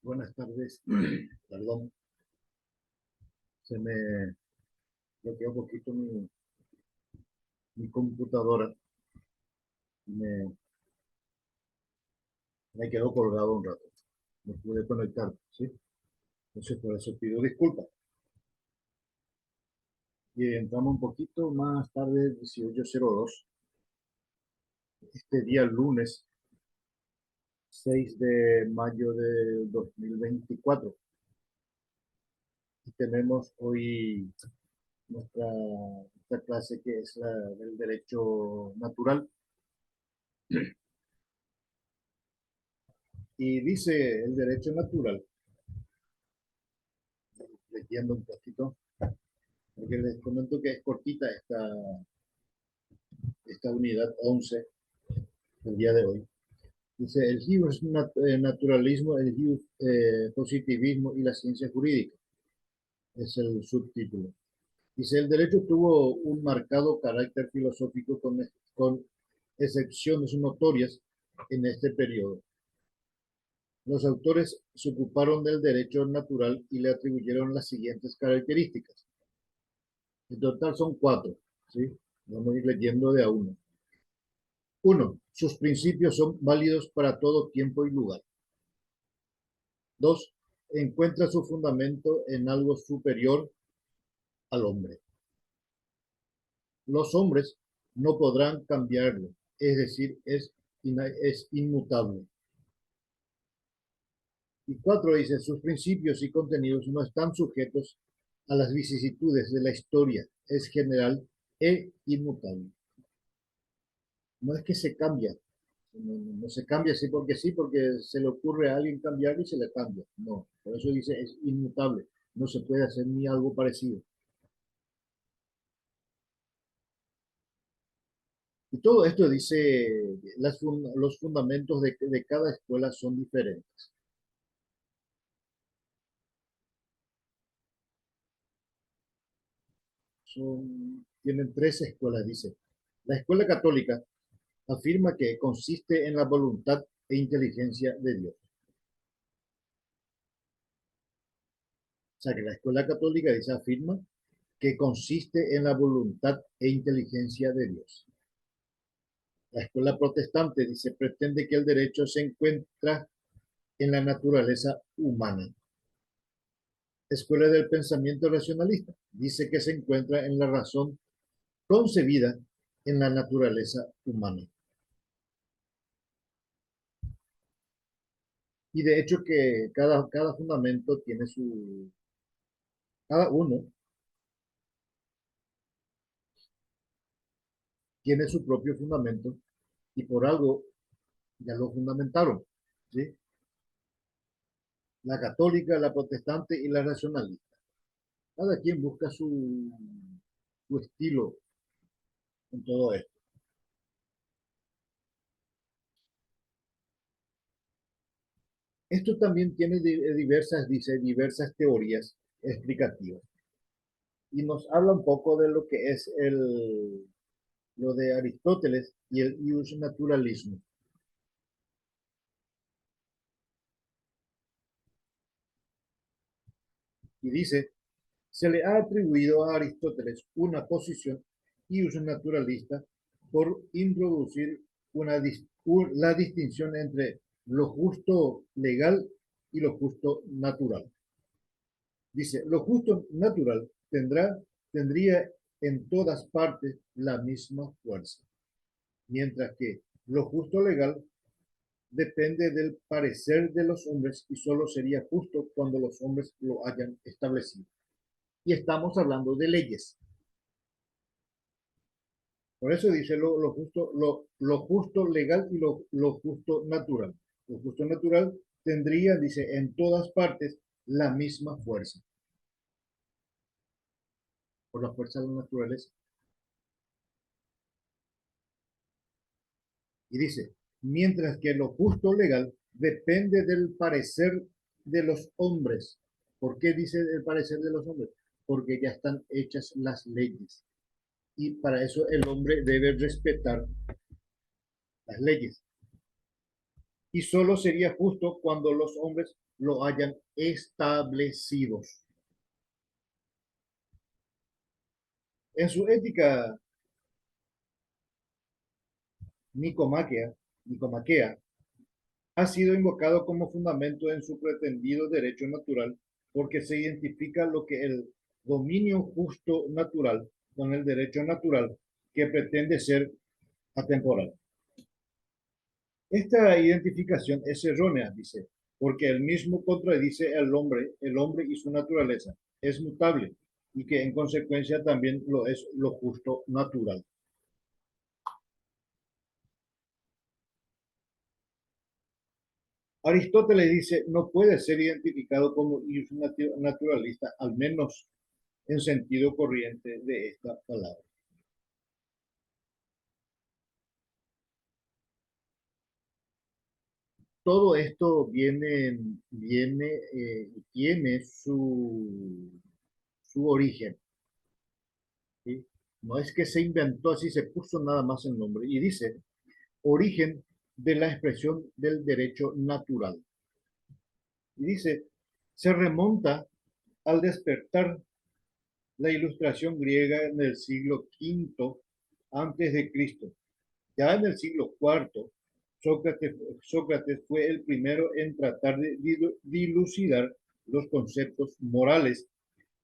Buenas tardes. Perdón, se me bloqueó un poquito mi computadora. Me, me quedó colgado un rato. No pude conectar, ¿sí? Entonces, por eso pido disculpas. Y entramos un poquito más tarde, 18:02. Este día, lunes 6 de mayo de 2024. Y tenemos hoy nuestra clase que es la del derecho natural. Y dice el derecho natural, leyendo un poquito, porque les comento que es cortita esta unidad 11 del día de hoy. Dice, el naturalismo, el positivismo y la ciencia jurídica. Es el subtítulo. Dice, el derecho tuvo un marcado carácter filosófico con excepciones notorias en este periodo. Los autores se ocuparon del derecho natural y le atribuyeron las siguientes características. En total son 4, ¿sí? Vamos a ir leyendo de a uno. 1. Sus principios son válidos para todo tiempo y lugar. 2. Encuentra su fundamento en algo superior al hombre. Los hombres no podrán cambiarlo, es decir, es inmutable. Y 4 dice, sus principios y contenidos no están sujetos a las vicisitudes de la historia, es general e inmutable. No es que se cambia, no se cambia así, porque se le ocurre a alguien cambiar y se le cambia. No, por eso dice es inmutable, no se puede hacer ni algo parecido. Y todo esto dice, los fundamentos de cada escuela son diferentes. Tienen 3 escuelas, dice. La escuela católica afirma que consiste en la voluntad e inteligencia de Dios. O sea que la escuela católica dice, afirma que consiste en la voluntad e inteligencia de Dios. La escuela protestante dice, pretende que el derecho se encuentra en la naturaleza humana. Escuela del pensamiento racionalista dice que se encuentra en la razón concebida en la naturaleza humana. Y de hecho que cada fundamento tiene cada uno tiene su propio fundamento y por algo ya lo fundamentaron, ¿sí? La católica, la protestante y la racionalista. Cada quien busca su estilo en todo esto. Esto también tiene diversas teorías explicativas y nos habla un poco de lo que es lo de Aristóteles y el ius naturalismo. Y dice, se le ha atribuido a Aristóteles una posición ius naturalista por introducir la distinción entre lo justo legal y lo justo natural. Dice, lo justo natural tendría en todas partes la misma fuerza, mientras que lo justo legal depende del parecer de los hombres y solo sería justo cuando los hombres lo hayan establecido. Y estamos hablando de leyes. Por eso dice lo justo legal y lo justo natural. Lo justo natural tendría, dice, en todas partes la misma fuerza. Por la fuerza de la naturaleza. Y dice, mientras que lo justo legal depende del parecer de los hombres. ¿Por qué dice el parecer de los hombres? Porque ya están hechas las leyes. Y para eso el hombre debe respetar las leyes. Y solo sería justo cuando los hombres lo hayan establecidos. En su ética nicomaquea ha sido invocado como fundamento en su pretendido derecho natural porque se identifica lo que el dominio justo natural con el derecho natural que pretende ser atemporal. Esta identificación es errónea, dice, porque el mismo contradice al el hombre y su naturaleza. Es mutable y que en consecuencia también lo es lo justo natural. Aristóteles dice, no puede ser identificado como naturalista, al menos en sentido corriente de esta palabra. Todo esto tiene su origen, ¿sí? No es que se inventó así, se puso nada más el nombre. Y dice, origen de la expresión del derecho natural. Y dice, se remonta al despertar la ilustración griega en el siglo V antes de Cristo. Ya en el siglo IV, Sócrates fue el primero en tratar de dilucidar los conceptos morales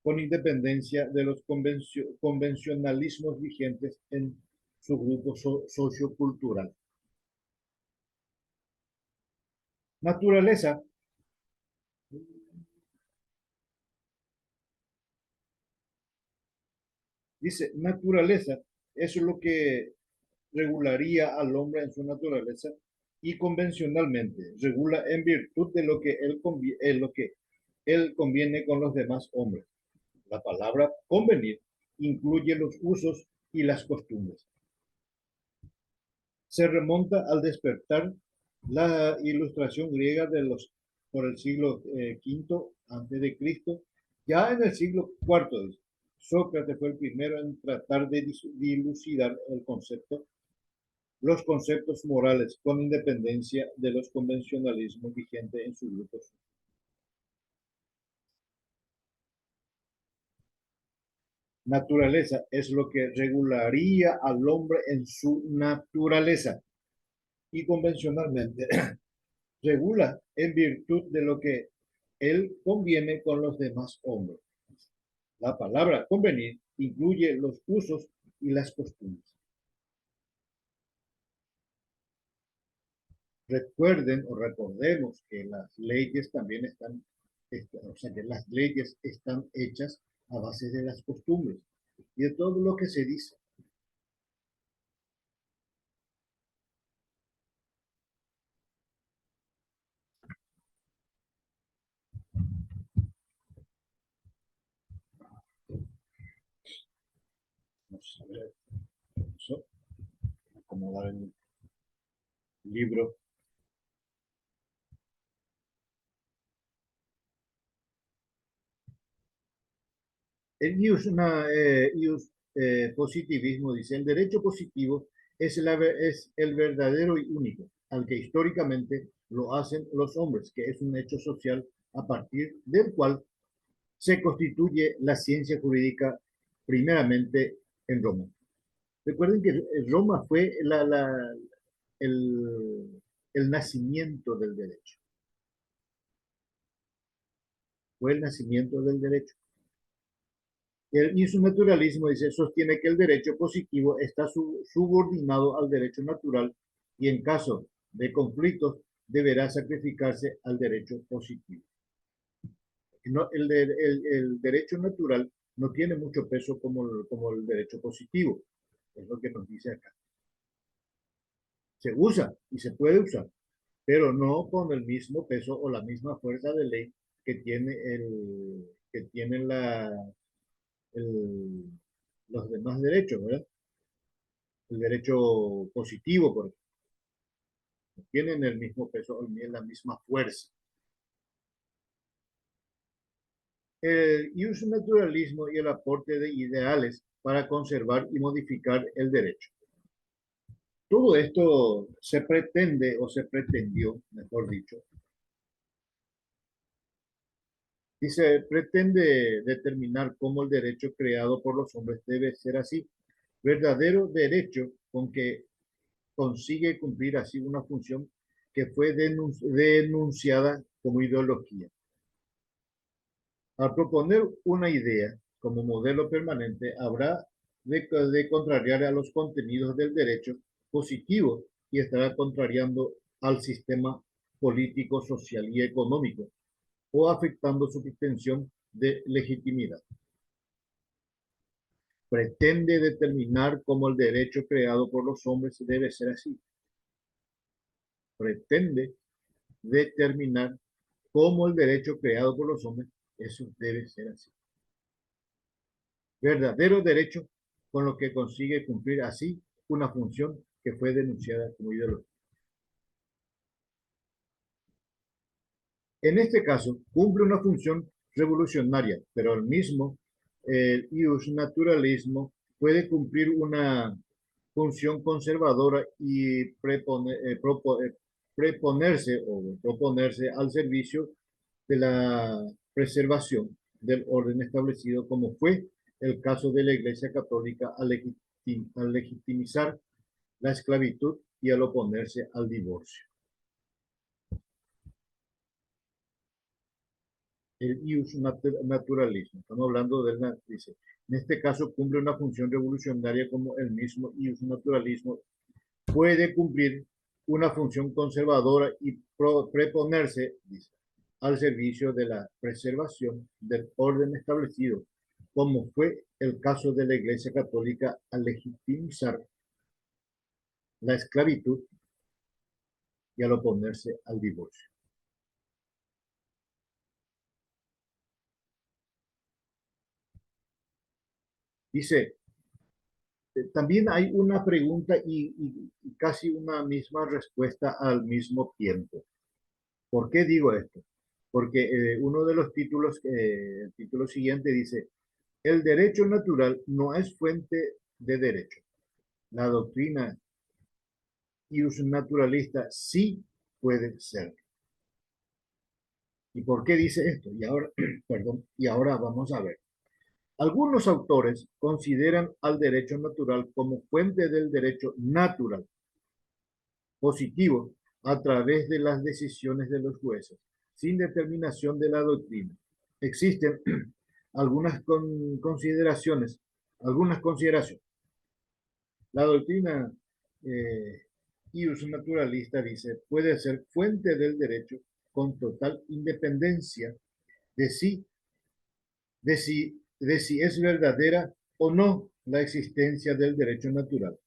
con independencia de los convencionalismos vigentes en su grupo sociocultural. Naturaleza dice, naturaleza es lo que regularía al hombre en su naturaleza y convencionalmente regula en virtud de lo que él conviene con los demás hombres. La palabra convenir incluye los usos y las costumbres. Se remonta al despertar la ilustración griega por el siglo V antes de Cristo. Ya en el siglo IV, Sócrates fue el primero en tratar de dilucidar los conceptos morales con independencia de los convencionalismos vigentes en su grupo. Naturaleza es lo que regularía al hombre en su naturaleza y convencionalmente regula en virtud de lo que él conviene con los demás hombres. La palabra convenir incluye los usos y las costumbres. Recuerden o recordemos que las leyes también o sea, que las leyes están hechas a base de las costumbres y de todo lo que se dice. Vamos a ver eso, acomodar el libro. El positivismo dice, el derecho positivo es el verdadero y único, al que históricamente lo hacen los hombres, que es un hecho social a partir del cual se constituye la ciencia jurídica primeramente en Roma. Recuerden que Roma fue el, el nacimiento del derecho, fue el nacimiento del derecho. Y su naturalismo dice, sostiene que el derecho positivo está subordinado al derecho natural y en caso de conflictos deberá sacrificarse al derecho positivo. No, el derecho natural no tiene mucho peso como el derecho positivo, es lo que nos dice acá. Se usa y se puede usar, pero no con el mismo peso o la misma fuerza de ley que tienen el, los demás derechos, ¿verdad? El derecho positivo, por ejemplo, tienen el mismo peso, la misma fuerza. Y un naturalismo y el aporte de ideales para conservar y modificar el derecho. Todo esto se pretende o se pretendió, mejor dicho, Dice, pretende determinar cómo el derecho creado por los hombres debe ser así. Verdadero derecho con que consigue cumplir así una función que fue denunciada como ideología. Al proponer una idea como modelo permanente, habrá de contrariar a los contenidos del derecho positivo y estará contrariando al sistema político, social y económico o afectando su extensión de legitimidad. Pretende determinar cómo el derecho creado por los hombres debe ser así. Pretende determinar cómo el derecho creado por los hombres, eso debe ser así. Verdadero derecho con lo que consigue cumplir así una función que fue denunciada como ideología. En este caso, cumple una función revolucionaria, pero el mismo naturalismo puede cumplir una función conservadora y preponerse o proponerse al servicio de la preservación del orden establecido, como fue el caso de la Iglesia Católica al legitimizar la esclavitud y al oponerse al divorcio. El ius naturalismo, estamos hablando del, dice, en este caso cumple una función revolucionaria como el mismo ius naturalismo puede cumplir una función conservadora y preponerse, dice, al servicio de la preservación del orden establecido, como fue el caso de la Iglesia Católica al legitimizar la esclavitud y al oponerse al divorcio. Dice, también hay una pregunta y casi una misma respuesta al mismo tiempo. ¿Por qué digo esto? Porque uno de los títulos, el título siguiente dice, el derecho natural no es fuente de derecho. La doctrina naturalista sí puede ser. ¿Y por qué dice esto? Y ahora, perdón, y ahora vamos a ver. Algunos autores consideran al derecho natural como fuente del derecho natural, positivo, a través de las decisiones de los jueces, sin determinación de la doctrina. Existen algunas consideraciones, algunas consideraciones. La doctrina ius naturalista dice, puede ser fuente del derecho con total independencia de si es verdadera o no la existencia del derecho natural.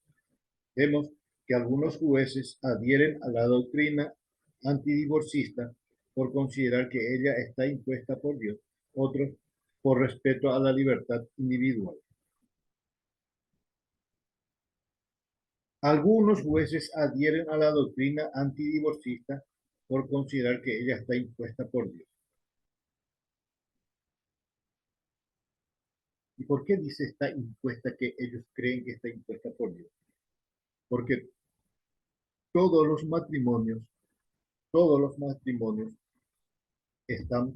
Vemos que algunos jueces adhieren a la doctrina antidivorcista por considerar que ella está impuesta por Dios, otros por respeto a la libertad individual. Algunos jueces adhieren a la doctrina antidivorcista por considerar que ella está impuesta por Dios. ¿Y por qué dice está impuesta que ellos creen que está impuesta por Dios? Porque todos todos los matrimonios están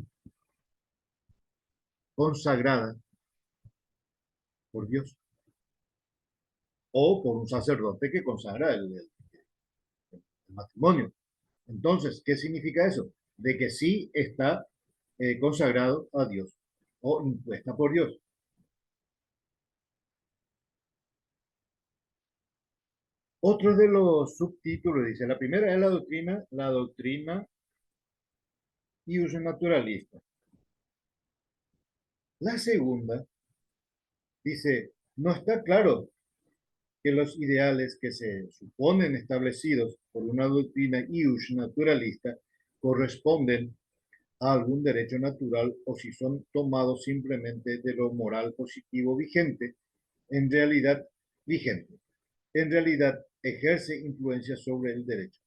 consagradas por Dios o por un sacerdote que consagra el matrimonio. Entonces, ¿qué significa eso? De que sí está consagrado a Dios o impuesta por Dios. Otro de los subtítulos dice, la primera es la doctrina y uso naturalista. La segunda dice, no está claro que los ideales que se suponen establecidos por una doctrina ius naturalista corresponden a algún derecho natural o si son tomados simplemente de lo moral positivo vigente, en realidad vigente. En realidad ejerce influencia sobre el derecho.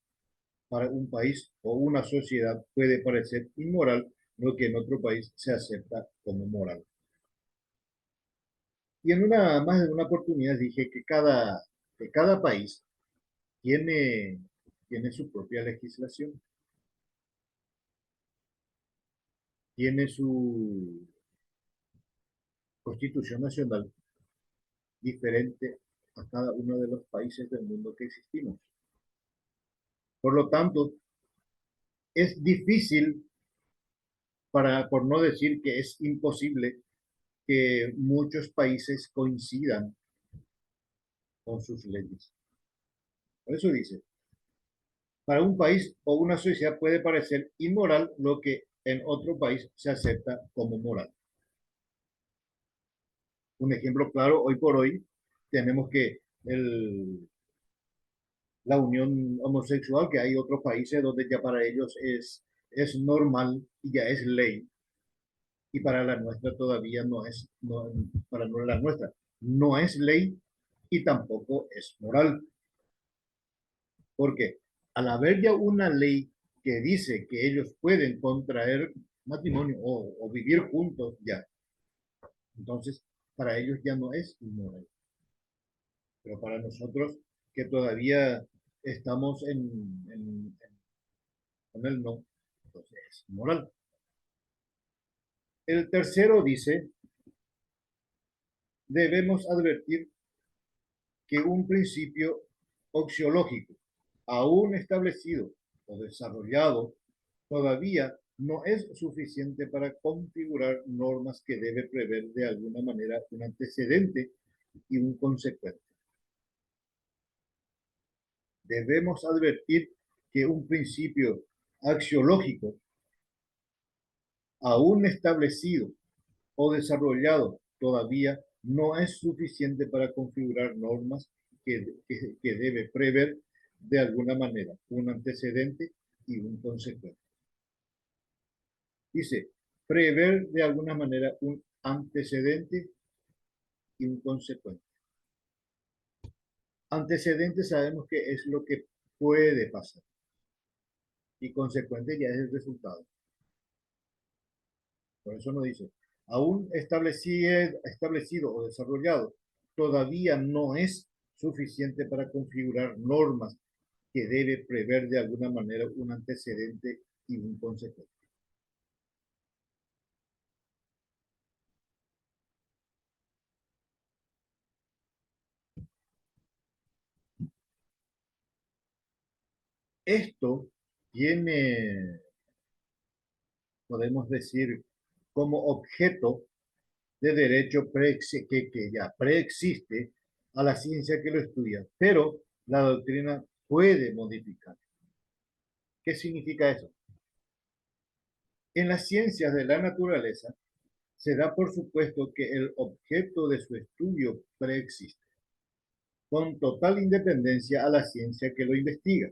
Para un país o una sociedad puede parecer inmoral lo que en otro país se acepta como moral. Y en más de una oportunidad dije que cada país tiene su propia legislación, tiene su constitución nacional diferente a cada uno de los países del mundo que existimos. Por lo tanto, es difícil, por no decir que es imposible, que muchos países coincidan con sus leyes. Por eso dice, para un país o una sociedad puede parecer inmoral lo que en otro país se acepta como moral. Un ejemplo claro, hoy por hoy tenemos que la unión homosexual, que hay otros países donde ya para ellos es normal y ya es ley, y para la nuestra todavía no es, no, para no la nuestra, no es ley y tampoco es moral. Porque al haber ya una ley que dice que ellos pueden contraer matrimonio o vivir juntos ya, entonces para ellos ya no es inmoral. Pero para nosotros que todavía estamos con el no, entonces es moral. El tercero dice, debemos advertir que un principio axiológico, aún establecido o desarrollado, todavía no es suficiente para configurar normas que debe prever de alguna manera un antecedente y un consecuente. Debemos advertir que un principio axiológico, aún establecido o desarrollado, todavía no es suficiente para configurar normas que debe prever de alguna manera un antecedente y un consecuente. Dice, prever de alguna manera un antecedente y un consecuente. Antecedente sabemos que es lo que puede pasar y consecuente ya es el resultado. Por eso nos dice, aún establecido o desarrollado, todavía no es suficiente para configurar normas que debe prever de alguna manera un antecedente y un consecuente. Esto tiene, podemos decir, como objeto de derecho que ya preexiste a la ciencia que lo estudia, pero la doctrina puede modificar. ¿Qué significa eso? En las ciencias de la naturaleza se da por supuesto que el objeto de su estudio preexiste, con total independencia a la ciencia que lo investiga.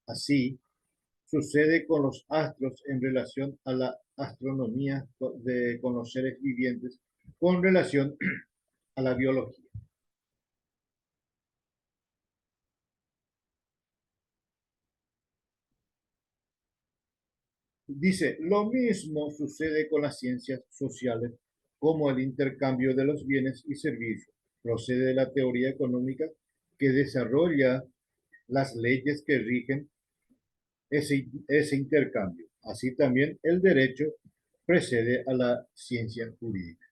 Así sucede con los astros en relación a la astronomía con los seres vivientes, con relación a la biología. Dice, lo mismo sucede con las ciencias sociales, como el intercambio de los bienes y servicios. Procede de la teoría económica que desarrolla las leyes que rigen ese intercambio. Así también el derecho precede a la ciencia jurídica.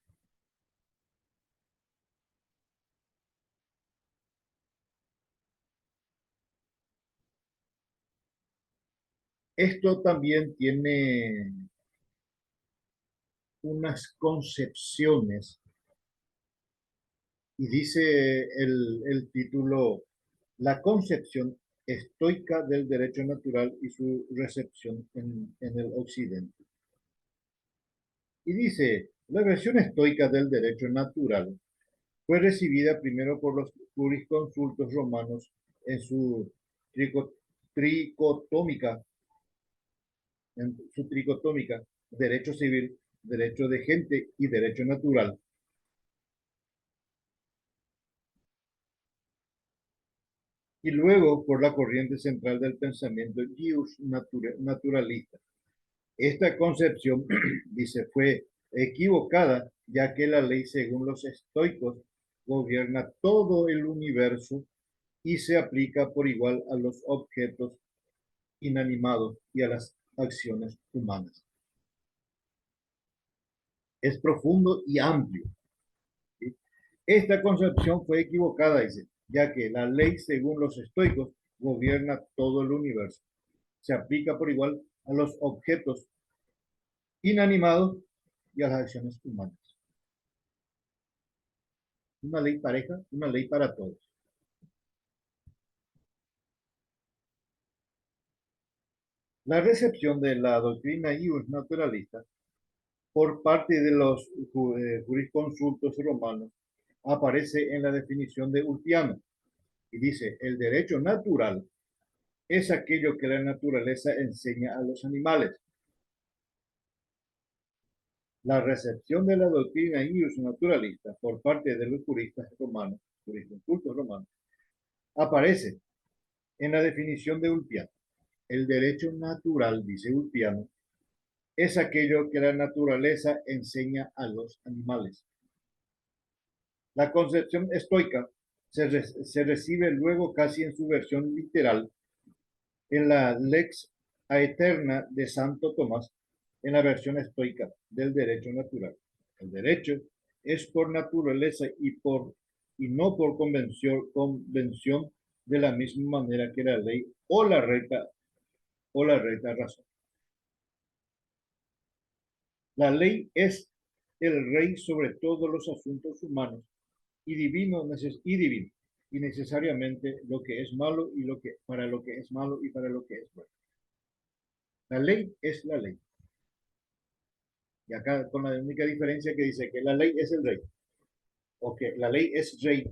Esto también tiene unas concepciones y dice el título, la concepción estoica del derecho natural y su recepción en el occidente. Y dice, la versión estoica del derecho natural fue recibida primero por los jurisconsultos romanos en su tricotómica, derecho civil, derecho de gente y derecho natural. Y luego por la corriente central del pensamiento naturalista. Esta concepción, dice, fue equivocada, ya que la ley, según los estoicos, gobierna todo el universo y se aplica por igual a los objetos inanimados y a las acciones humanas. es profundo y amplio. ¿Sí? Esta concepción fue equivocada, dice, ya que la ley, según los estoicos, gobierna todo el universo. Se aplica por igual a los objetos inanimados y a las acciones humanas. Una ley pareja, una ley para todos. La recepción de la doctrina ius naturalista por parte de los jurisconsultos romanos aparece en la definición de Ulpiano y dice, el derecho natural es aquello que la naturaleza enseña a los animales. La recepción de la doctrina ius naturalista por parte de los juristas romanos, jurisconsultos romanos, aparece en la definición de Ulpiano. El derecho natural, dice Ulpiano, es aquello que la naturaleza enseña a los animales. La concepción estoica se recibe luego casi en su versión literal en la Lex Aeterna de Santo Tomás, en la versión estoica del derecho natural. El derecho es por naturaleza y no por convención de la misma manera que la ley o la recta razón. La ley es el rey sobre todos los asuntos humanos y divino y necesariamente lo que es malo y para lo que es malo y para lo que es bueno. La ley es la ley. Y acá con la única diferencia que dice que la ley es el rey, o que la ley es rey,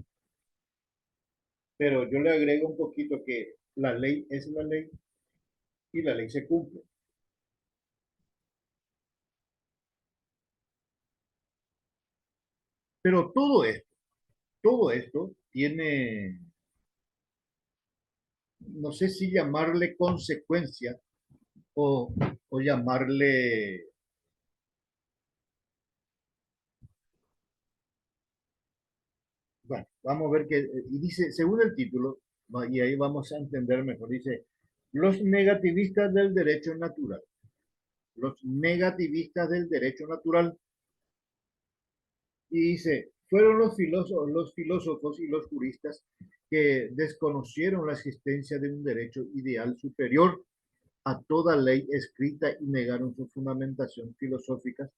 pero yo le agrego un poquito que la ley es la ley y la ley se cumple. Pero todo esto tiene, no sé si llamarle consecuencia o llamarle, bueno, vamos a ver que, y dice, según el título, y ahí vamos a entender mejor, dice, los negativistas del derecho natural. Los negativistas del derecho natural. Y dice, fueron los filósofos y los juristas que desconocieron la existencia de un derecho ideal superior a toda ley escrita y negaron su fundamentación filosófica,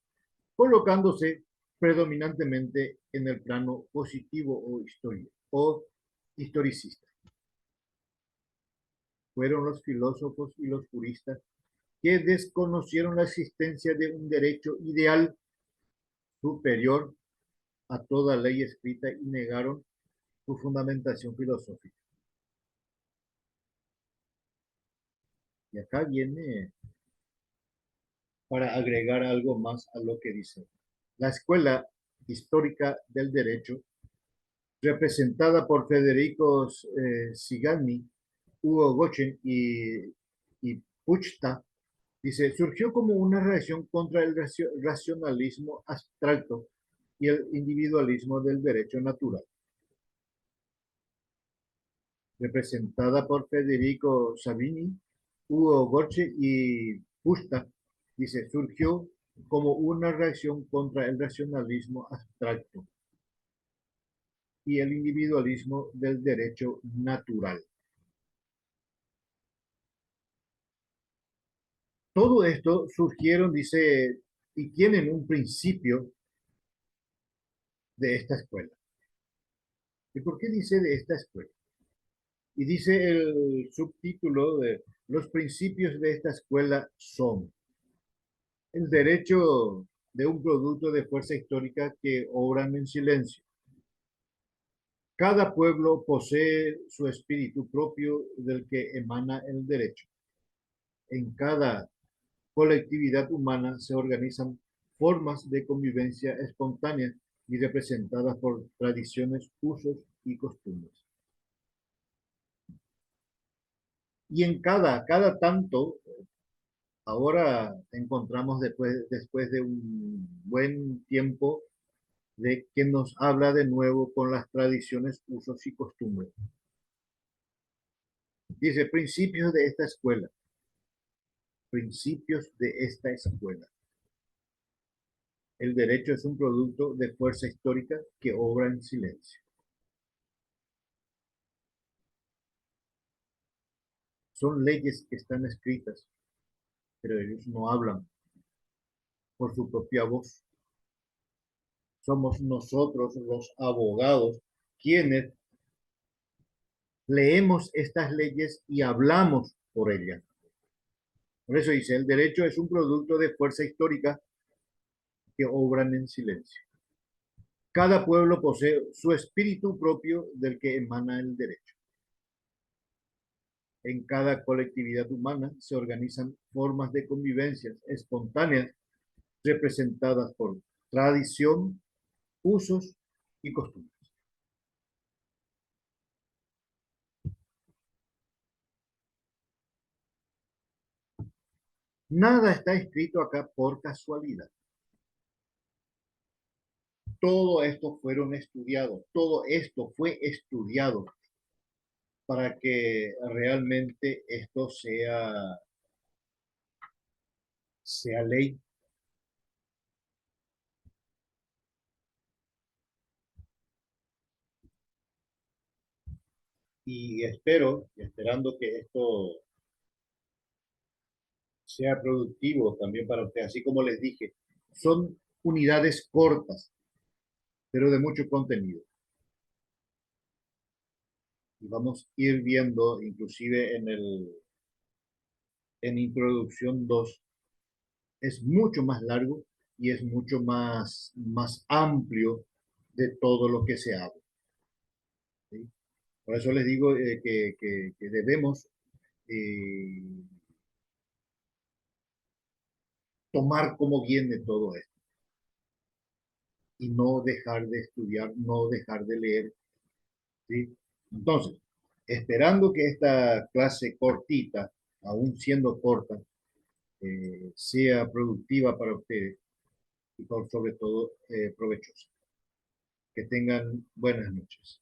colocándose predominantemente en el plano positivo o historicista. Fueron los filósofos y los juristas que desconocieron la existencia de un derecho ideal superior a toda ley escrita y negaron su fundamentación filosófica. Y acá viene para agregar algo más a lo que dice. La escuela histórica del derecho, representada por Federico Sigani, Hugo Gochen y Puchta, dice, surgió como una reacción contra el racionalismo abstracto y el individualismo del derecho natural. Representada por Federico Savini, Hugo Gorche y Pusta, dice, surgió como una reacción contra el racionalismo abstracto y el individualismo del derecho natural. Todo esto surgieron, dice, y tienen un principio de esta escuela. ¿Y por qué dice de esta escuela? Y dice el subtítulo de los principios de esta escuela son el derecho de un producto de fuerza histórica que obran en silencio. Cada pueblo posee su espíritu propio del que emana el derecho. En cada colectividad humana se organizan formas de convivencia espontánea y representadas por tradiciones, usos y costumbres. Y en cada tanto, ahora encontramos después de un buen tiempo de que nos habla de nuevo con las tradiciones, usos y costumbres. Dice, principios de esta escuela. El derecho es un producto de fuerza histórica que obra en silencio. Son leyes que están escritas, pero ellos no hablan por su propia voz. Somos nosotros los abogados quienes leemos estas leyes y hablamos por ellas. Por eso dice, el derecho es un producto de fuerza histórica que obran en silencio. Cada pueblo posee su espíritu propio del que emana el derecho. En cada colectividad humana se organizan formas de convivencia espontáneas representadas por tradición, usos y costumbres. Nada está escrito acá por casualidad. Todo esto fueron estudiados, todo esto fue estudiado para que realmente esto sea ley. Y esperando que esto sea productivo también para usted, así como les dije, son unidades cortas, pero de mucho contenido. Y vamos a ir viendo, inclusive en introducción 2 es mucho más largo y es mucho más amplio de todo lo que se habla. ¿Sí? Por eso les digo que debemos eh, tomar como viene todo esto y no dejar de estudiar, no dejar de leer. ¿Sí? Entonces, esperando que esta clase cortita, aún siendo corta, sea productiva para ustedes y por sobre todo provechosa. Que tengan buenas noches.